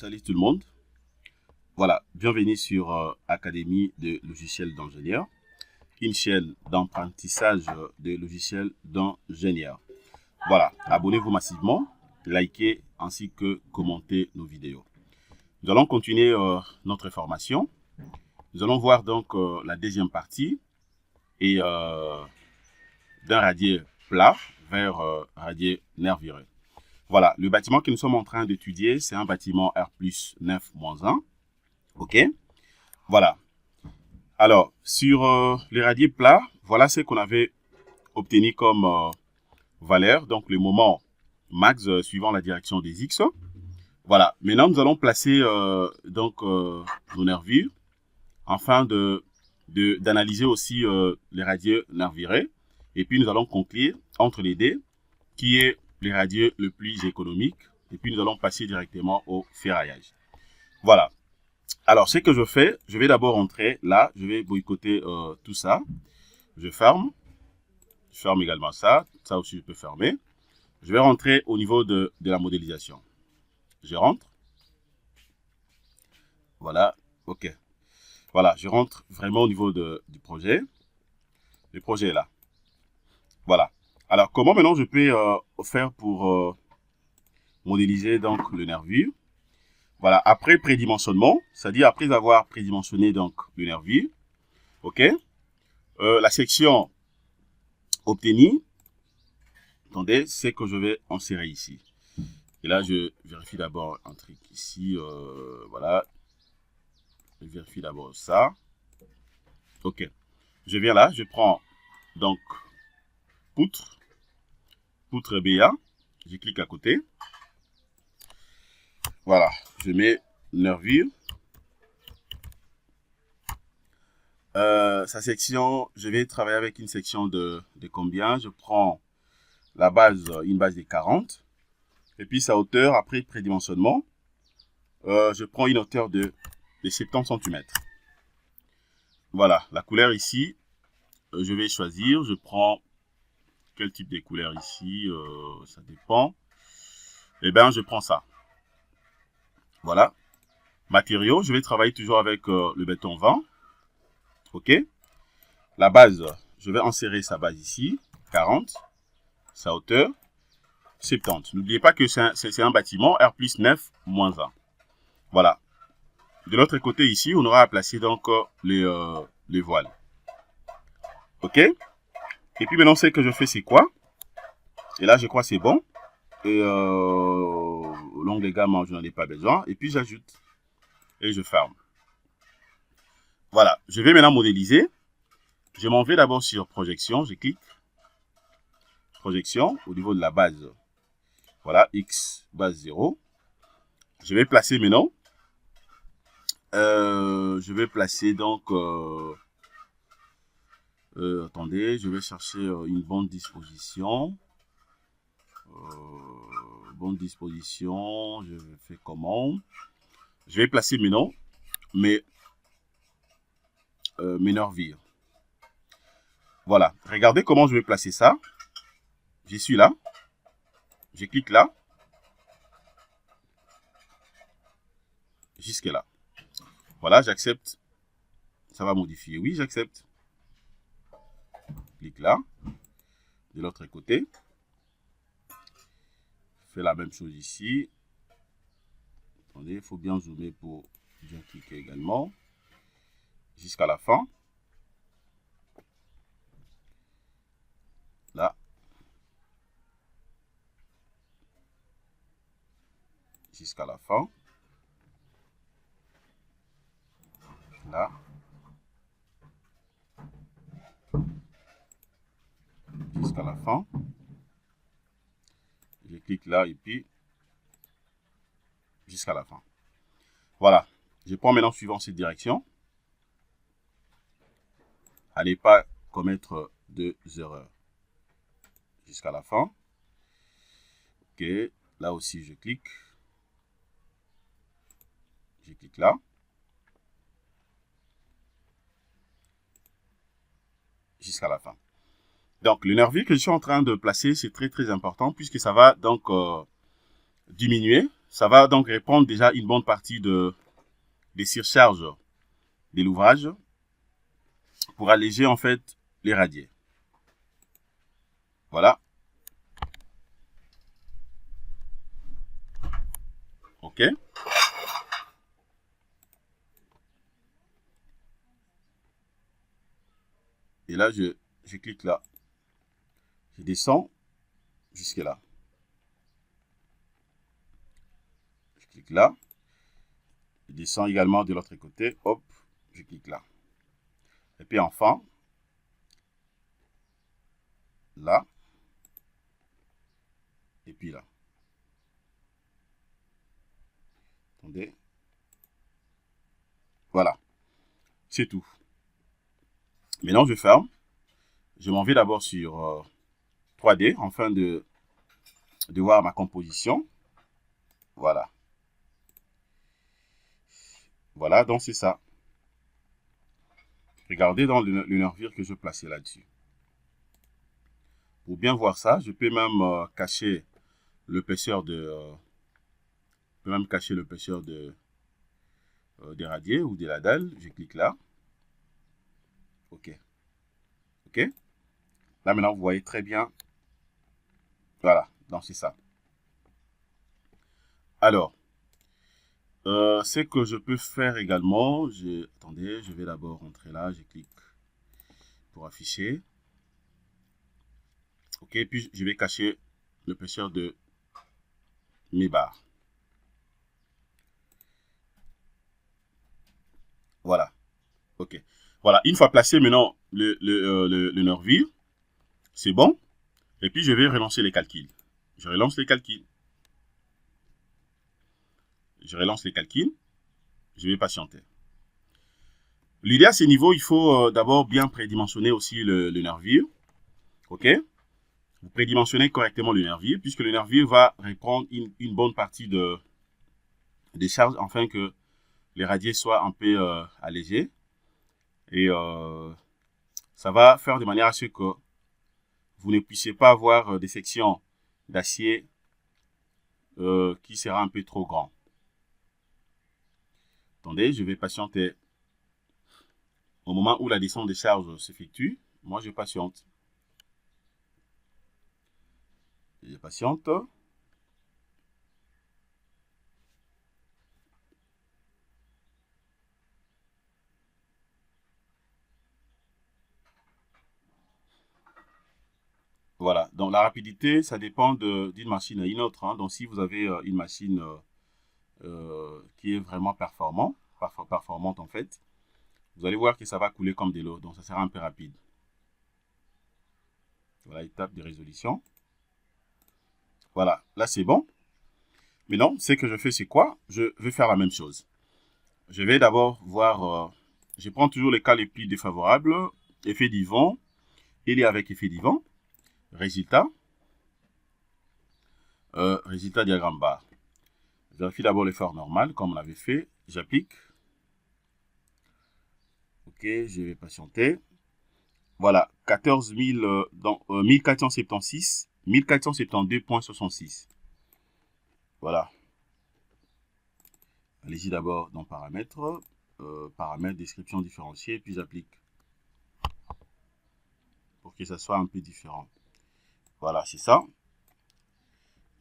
Salut tout le monde. Voilà, bienvenue sur Académie de logiciels d'ingénieurs, une chaîne d'apprentissage de logiciels d'ingénieurs. Voilà, abonnez-vous massivement, likez ainsi que commentez nos vidéos. Nous allons continuer notre formation. Nous allons voir donc la deuxième partie et d'un radier plat vers radier nervuré. Voilà, le bâtiment que nous sommes en train d'étudier, c'est un bâtiment R plus 9-1. OK? Voilà. Alors, sur les radiers plats, voilà ce qu'on avait obtenu comme valeur. Donc, le moment max suivant la direction des X. Voilà. Maintenant, nous allons placer nos nervures afin d'analyser aussi les radiers nervurés. Et puis, nous allons conclure entre les deux qui est le radier le plus économique. Et puis, nous allons passer directement au ferraillage. Voilà. Alors, ce que je fais, je vais d'abord entrer là. Je vais boycotter tout ça. Je ferme. Je ferme également ça. Ça aussi, je peux fermer. Je vais rentrer au niveau de la modélisation. Je rentre. Voilà. OK. Voilà, je rentre vraiment au niveau du projet. Le projet est là. Voilà. Alors, comment maintenant je peux faire pour modéliser donc le nervure? Voilà, après prédimensionnement, c'est-à-dire après avoir prédimensionné donc le nervure, OK? La section obtenue, attendez, c'est que je vais insérer ici. Et là, je vérifie d'abord un truc ici, voilà. Je vérifie d'abord ça. OK. Je viens là, je prends donc poutre BA, je clique à côté. Voilà, je mets nervure. Sa section, je vais travailler avec une section de combien? Je prends la base, une base de 40. Et puis sa hauteur, après prédimensionnement, je prends une hauteur de 70 cm. Voilà, la couleur ici, je vais choisir. Je prends quel type de couleur ici, ça dépend. Eh bien, je prends ça. Voilà. Matériaux, je vais travailler toujours avec le béton 20. OK. La base, je vais insérer sa base ici, 40. Sa hauteur, 70. N'oubliez pas que c'est un bâtiment R plus 9-1. Voilà. De l'autre côté ici, on aura à placer donc les voiles. OK. Et puis maintenant, ce que je fais, c'est quoi? Et là, je crois que c'est bon. Et l'ongle de gamme, je n'en ai pas besoin. Et puis, j'ajoute. Et je ferme. Voilà. Je vais maintenant modéliser. Je m'en vais d'abord sur projection. Je clique. Projection au niveau de la base. Voilà. X base 0. Je vais placer maintenant. Je vais placer donc... attendez. Je vais chercher une bonne disposition. Bonne disposition. Je fais comment? Je vais placer maintenant mes nervures. Voilà. Regardez comment je vais placer ça. Je suis là. Je clique là. Jusque là. Voilà, j'accepte. Ça va modifier. Oui, j'accepte. Clique là. De l'autre côté. Fais la même chose ici. Attendez, il faut bien zoomer pour bien cliquer également. Jusqu'à la fin. Là. Jusqu'à la fin. Là. Jusqu'à la fin. Je clique là et puis jusqu'à la fin. Voilà. Je prends maintenant suivant cette direction. À ne pas commettre de erreurs. Jusqu'à la fin. OK. Là aussi, je clique. Je clique là. Jusqu'à la fin. Donc, le nervure que je suis en train de placer, c'est très, très important puisque ça va donc diminuer ça va donc répondre déjà une bonne partie des surcharges de l'ouvrage pour alléger en fait les radiers. Voilà. OK. Et là, je clique là. Je descends jusque là. Je clique là. Je descends également de l'autre côté. Hop, je clique là. Et puis enfin, là. Et puis là. Attendez. Voilà. C'est tout. Maintenant, je ferme. Je m'en vais d'abord sur 3D afin de voir ma composition. Voilà. Voilà, donc c'est ça. Regardez dans le nervure que je plaçais là-dessus. Pour bien voir ça, je peux même cacher l'épaisseur des radiers ou de la dalle. Je clique là. OK. OK. Là maintenant, vous voyez très bien. Voilà, donc c'est ça. Alors, ce que je peux faire également, attendez, je vais d'abord rentrer là, je clique pour afficher. OK, puis je vais cacher l'épaisseur de mes barres. Voilà. OK. Voilà, une fois placé maintenant le nervure, c'est bon. Et puis je vais relancer les calculs. Je relance les calculs. Je relance les calculs. Je vais patienter. L'idée à ce niveau, il faut d'abord bien prédimensionner aussi le nervure. OK? Vous prédimensionnez correctement le nervure, puisque le nervure va reprendre une bonne partie des charges afin que les radiers soient un peu allégés. Et ça va faire de manière à ce que vous ne puissiez pas avoir des sections d'acier qui sera un peu trop grand. Attendez, je vais patienter. Au moment où la descente des charges s'effectue, moi je patiente. Je patiente. Voilà, donc la rapidité, ça dépend d'une machine à une autre. Hein. Donc si vous avez une machine qui est vraiment performante en fait, vous allez voir que ça va couler comme de l'eau, donc ça sera un peu rapide. Voilà, étape de résolution. Voilà, là c'est bon. Maintenant, ce que je fais, c'est quoi? Je vais faire la même chose. Je vais d'abord voir, je prends toujours les cas les plus défavorables, effet d'Yvon, il est avec effet d'Yvon, résultat, résultat diagramme barre. Je vérifie d'abord l'effort normal, comme on avait fait, j'applique. OK, je vais patienter. Voilà, 14 000, 1476, 1472,66. Voilà. Allez-y d'abord dans paramètres, paramètres, description différenciée, puis j'applique. Pour que ça soit un peu différent. Voilà, c'est ça.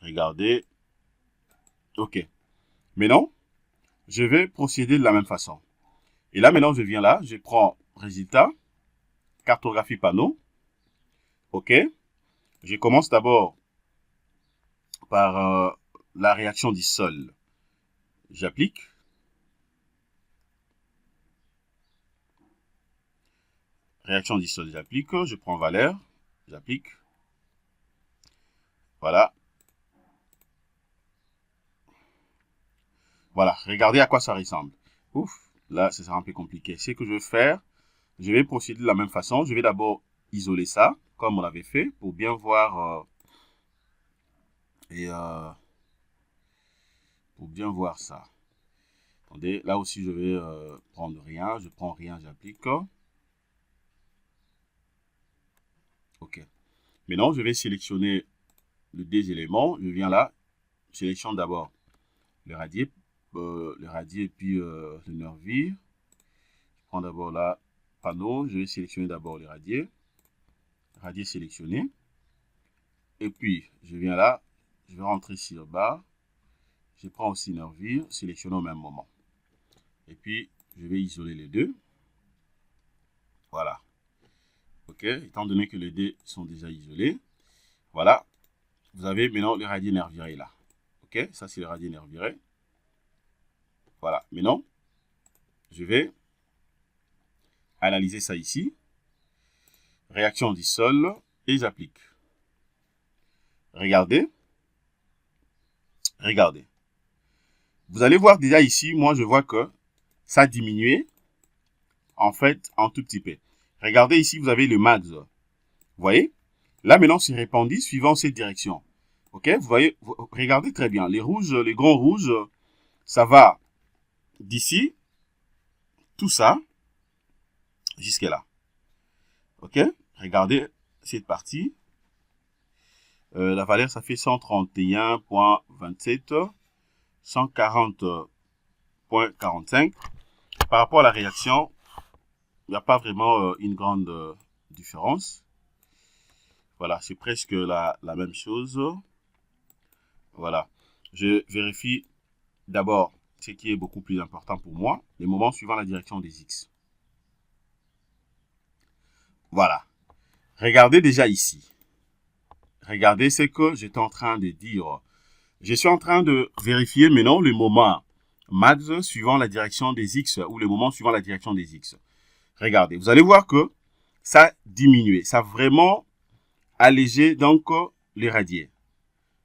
Regardez. OK. Maintenant, je vais procéder de la même façon. Et là, maintenant, je viens là, je prends résultat, cartographie panneau. OK. Je commence d'abord par la réaction du sol. J'applique. Réaction du sol, j'applique. Je prends valeur. J'applique. Voilà. Voilà. Regardez à quoi ça ressemble. Ouf. Là, ça sera un peu compliqué. Ce que je vais faire, je vais procéder de la même façon. Je vais d'abord isoler ça, comme on l'avait fait, pour bien voir pour bien voir ça. Attendez, là aussi je vais prendre rien. Je prends rien, j'applique. OK. Maintenant, je vais sélectionner les deux éléments. Je viens là, je sélectionne d'abord radier et puis le nervure. Je prends d'abord là, panneau, je vais sélectionner d'abord le radier sélectionné. Et puis, je viens là, je vais rentrer sur barre. Je prends aussi nervure, sélectionner au même moment. Et puis, je vais isoler les deux. Voilà. OK, étant donné que les deux sont déjà isolés, voilà. Vous avez maintenant le radier nervuré là. OK, ça c'est le radier nervuré. Voilà, maintenant, je vais analyser ça ici. Réaction du sol et j'applique. Regardez. Regardez. Vous allez voir déjà ici, moi je vois que ça a diminué en fait un tout petit peu. Regardez ici, vous avez le max. Vous voyez? Là maintenant c'est répandu suivant cette direction. OK? Vous voyez, regardez très bien. Les rouges, les grands rouges, ça va d'ici, tout ça, jusqu'à là. OK? Regardez cette partie. La valeur, ça fait 131.27, 140.45. Par rapport à la réaction, il n'y a pas vraiment une grande différence. Voilà, c'est presque la même chose. Voilà. Je vérifie d'abord ce qui est beaucoup plus important pour moi, les moments suivant la direction des X. Voilà. Regardez déjà ici. Regardez ce que j'étais en train de dire. Je suis en train de vérifier maintenant le moment max suivant la direction des X ou le moment suivant la direction des X. Regardez, vous allez voir que ça a diminué. Ça a vraiment allégé donc les radiers.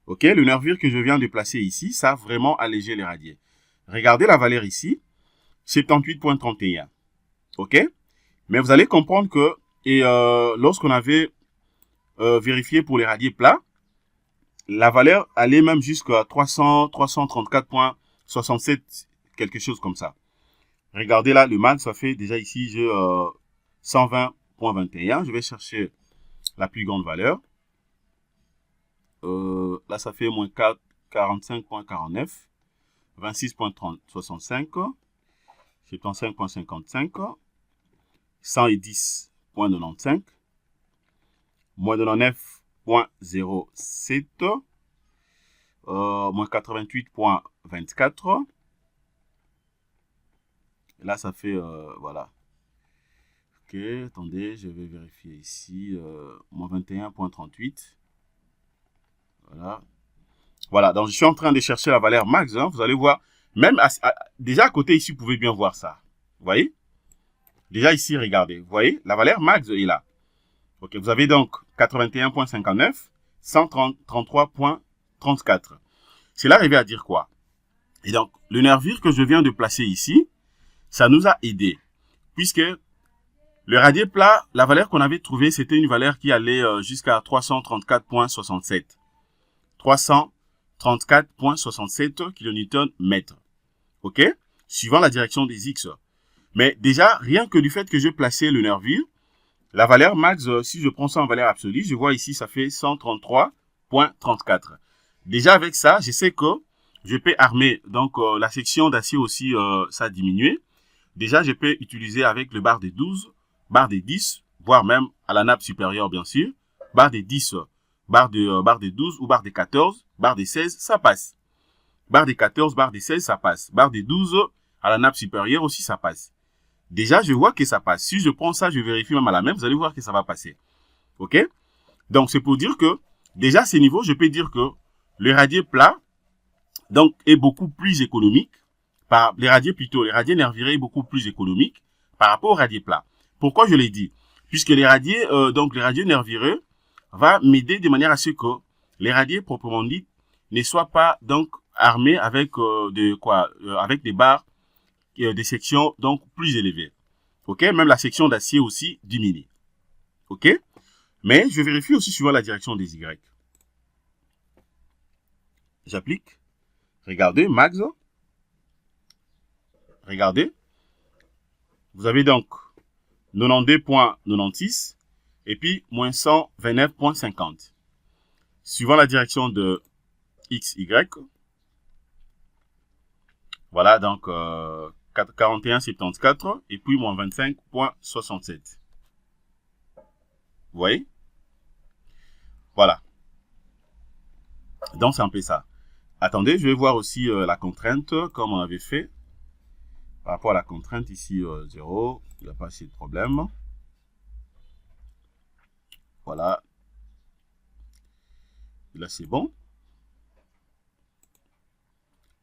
OK, le nervure que je viens de placer ici, ça a vraiment allégé les radiers. Regardez la valeur ici, 78.31. OK, mais vous allez comprendre que lorsqu'on avait vérifié pour les radiers plats, la valeur allait même jusqu'à 334.67, quelque chose comme ça. Regardez là, le max, ça fait déjà ici, j'ai 120.21. Je vais chercher la plus grande valeur. Là, ça fait moins 45.49, 26.65, 75.55, 110.95, moins 99.07, moins 88.24. Là, ça fait, voilà. OK, attendez, je vais vérifier ici, moins 21.38. Voilà. Voilà, donc je suis en train de chercher la valeur max. Hein, vous allez voir, même déjà à côté ici, vous pouvez bien voir ça. Vous voyez? Déjà ici, regardez. Vous voyez? La valeur max est là. OK, vous avez donc 81.59, 133.34. Cela arrive à dire quoi? Et donc, le nervure que je viens de placer ici, ça nous a aidé. Puisque le radier plat, la valeur qu'on avait trouvée, c'était une valeur qui allait jusqu'à 334.67. 334.67 kN/m. OK? Suivant la direction des X. Mais déjà, rien que du fait que je plaçais le nervure, la valeur max, si je prends ça en valeur absolue, je vois ici, ça fait 133.34. Déjà, avec ça, je sais que je peux armer. Donc, la section d'acier aussi, ça a diminué. Déjà, je peux utiliser avec le barre des 12, barre des 10, voire même à la nappe supérieure, bien sûr, barre des 10, barre des 12 ou barre des 14, barre des 16, ça passe. Barre des 14, barre des 16, ça passe. Barre des 12, à la nappe supérieure aussi, ça passe. Déjà, je vois que ça passe. Si je prends ça, je vérifie même à la même, vous allez voir que ça va passer. OK? Donc, c'est pour dire que, déjà, à ce niveau, je peux dire que le radier plat, donc, est beaucoup plus économique. Les radiers nervurés est beaucoup plus économique par rapport au radier plat. Pourquoi je l'ai dit? Puisque les radiers nervurés va m'aider de manière à ce que les radiers proprement dit ne soient pas donc armés avec avec des barres des sections donc plus élevées. OK? Même la section d'acier aussi diminue. OK? Mais je vérifie aussi suivant la direction des Y. J'applique. Regardez, max. Regardez. Vous avez donc 92.96 et puis moins 129.50. Suivant la direction de XY, Voilà, donc 41,74 et puis moins 25,67. Vous voyez? Voilà. Donc, c'est un peu ça. Attendez, je vais voir aussi la contrainte, comme on avait fait. Par rapport à la contrainte, ici, 0, il n'y a pas assez de problème. Voilà. Là, c'est bon.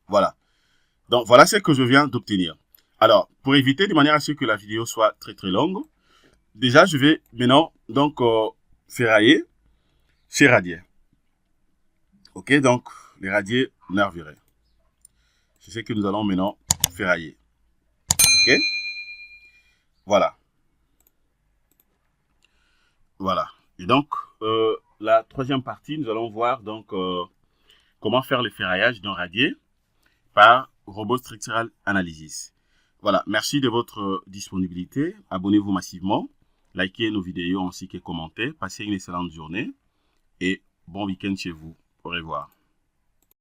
Voilà. Donc, voilà ce que je viens d'obtenir. Alors, pour éviter de manière à ce que la vidéo soit très très longue, déjà, je vais maintenant donc ferrailler ces radiers. Ok, donc les radiers nervurés. C'est ce que nous allons maintenant ferrailler. Ok, voilà. Voilà. Et donc, la troisième partie, nous allons voir donc comment faire le ferraillage d'un radier par Robot Structural Analysis. Voilà, merci de votre disponibilité. Abonnez-vous massivement, likez nos vidéos ainsi que commentez. Passez une excellente journée et bon week-end chez vous. Au revoir.